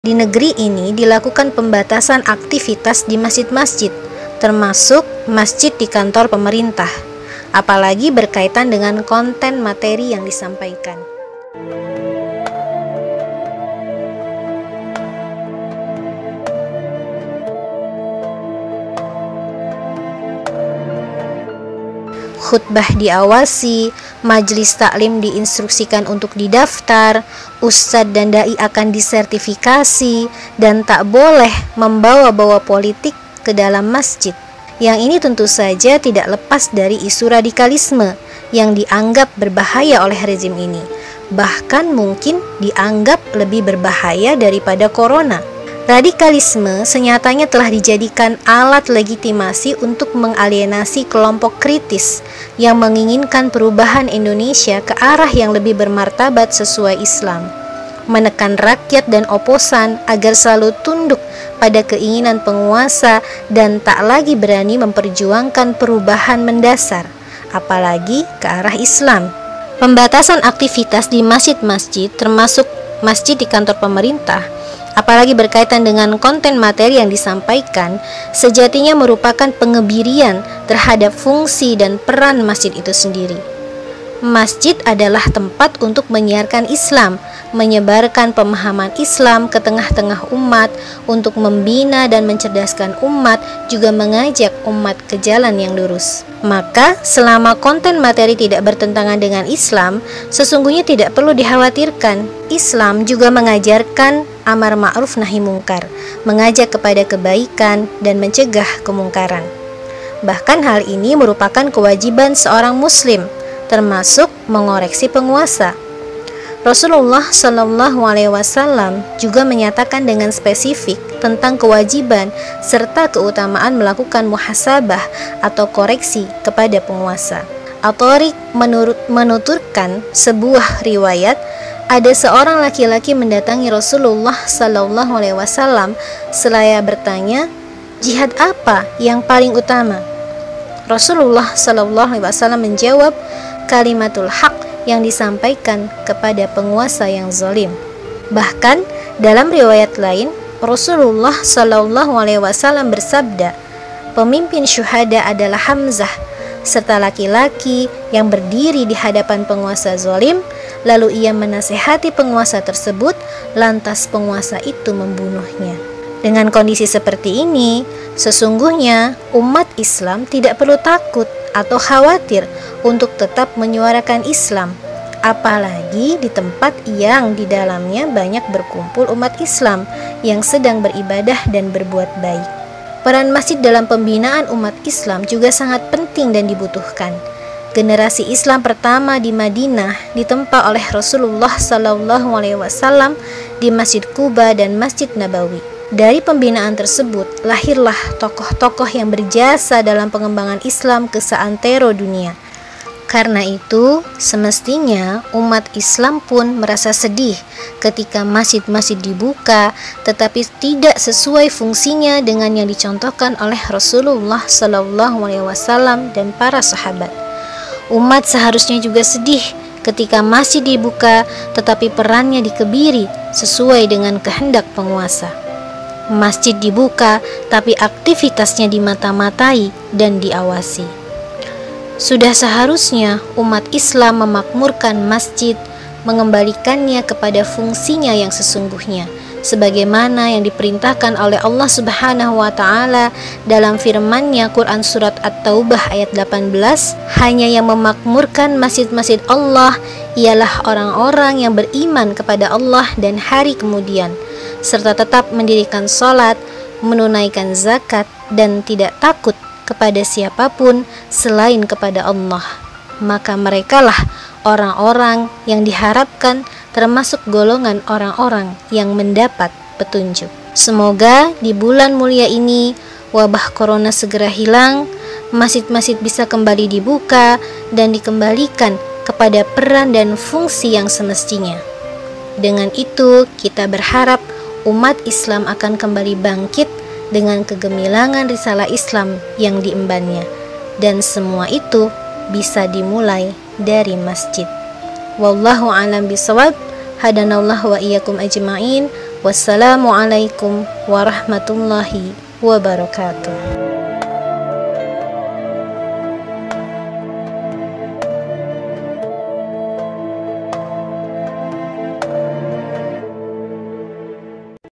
Di negeri ini dilakukan pembatasan aktivitas di masjid-masjid, termasuk masjid di kantor pemerintah, apalagi berkaitan dengan konten materi yang disampaikan. Khutbah diawasi, majelis taklim diinstruksikan untuk didaftar, ustadz dan dai akan disertifikasi, dan tak boleh membawa-bawa politik ke dalam masjid. Yang ini tentu saja tidak lepas dari isu radikalisme yang dianggap berbahaya oleh rezim ini. Bahkan mungkin dianggap lebih berbahaya daripada corona. Radikalisme senyatanya telah dijadikan alat legitimasi untuk mengalienasi kelompok kritis yang menginginkan perubahan Indonesia ke arah yang lebih bermartabat sesuai Islam, menekan rakyat dan oposan agar selalu tunduk pada keinginan penguasa dan tak lagi berani memperjuangkan perubahan mendasar, apalagi ke arah Islam. Pembatasan aktivitas di masjid-masjid, termasuk masjid di kantor pemerintah, apalagi berkaitan dengan konten materi yang disampaikan, sejatinya merupakan pengebirian terhadap fungsi dan peran masjid itu sendiri. Masjid adalah tempat untuk menyiarkan Islam, menyebarkan pemahaman Islam ke tengah-tengah umat, untuk membina dan mencerdaskan umat, juga mengajak umat ke jalan yang lurus. Maka, selama konten materi tidak bertentangan dengan Islam, sesungguhnya tidak perlu dikhawatirkan. Islam juga mengajarkan amar ma'ruf nahi mungkar, mengajak kepada kebaikan dan mencegah kemungkaran. Bahkan hal ini merupakan kewajiban seorang muslim, termasuk mengoreksi penguasa. Rasulullah SAW juga menyatakan dengan spesifik tentang kewajiban serta keutamaan melakukan muhasabah atau koreksi kepada penguasa. At-Thariq menuturkan sebuah riwayat, ada seorang laki-laki mendatangi Rasulullah SAW seraya bertanya, jihad apa yang paling utama? Rasulullah SAW menjawab, kalimatul haq yang disampaikan kepada penguasa yang zalim. Bahkan dalam riwayat lain, Rasulullah SAW bersabda, pemimpin syuhada adalah Hamzah, serta laki-laki yang berdiri di hadapan penguasa zalim, lalu ia menasihati penguasa tersebut, lantas penguasa itu membunuhnya. Dengan kondisi seperti ini, sesungguhnya umat Islam tidak perlu takut atau khawatir untuk tetap menyuarakan Islam, apalagi di tempat yang di dalamnya banyak berkumpul umat Islam yang sedang beribadah dan berbuat baik. Peran masjid dalam pembinaan umat Islam juga sangat penting dan dibutuhkan. Generasi Islam pertama di Madinah ditempa oleh Rasulullah SAW di Masjid Quba dan Masjid Nabawi. Dari pembinaan tersebut lahirlah tokoh-tokoh yang berjasa dalam pengembangan Islam ke seantero dunia. Karena itu, semestinya umat Islam pun merasa sedih ketika masjid-masjid dibuka tetapi tidak sesuai fungsinya dengan yang dicontohkan oleh Rasulullah SAW dan para sahabat. Umat seharusnya juga sedih ketika masjid dibuka tetapi perannya dikebiri sesuai dengan kehendak penguasa. Masjid dibuka tapi aktivitasnya dimata-matai dan diawasi. Sudah seharusnya umat Islam memakmurkan masjid, mengembalikannya kepada fungsinya yang sesungguhnya, sebagaimana yang diperintahkan oleh Allah Subhanahu wa Ta'ala dalam firman-Nya Quran Surat At-Taubah ayat 18, hanya yang memakmurkan masjid-masjid Allah ialah orang-orang yang beriman kepada Allah dan hari kemudian, serta tetap mendirikan sholat, menunaikan zakat, dan tidak takut kepada siapapun selain kepada Allah. Maka merekalah orang-orang yang diharapkan termasuk golongan orang-orang yang mendapat petunjuk. Semoga di bulan mulia ini wabah corona segera hilang, masjid-masjid bisa kembali dibuka dan dikembalikan kepada peran dan fungsi yang semestinya. Dengan itu kita berharap umat Islam akan kembali bangkit dengan kegemilangan risalah Islam yang diembannya, dan semua itu bisa dimulai dari masjid. Wallahu a'lam bishawab. Hadanallahu wa iyyakum ajma'in. Wassalamualaikum warahmatullahi wabarakatuh.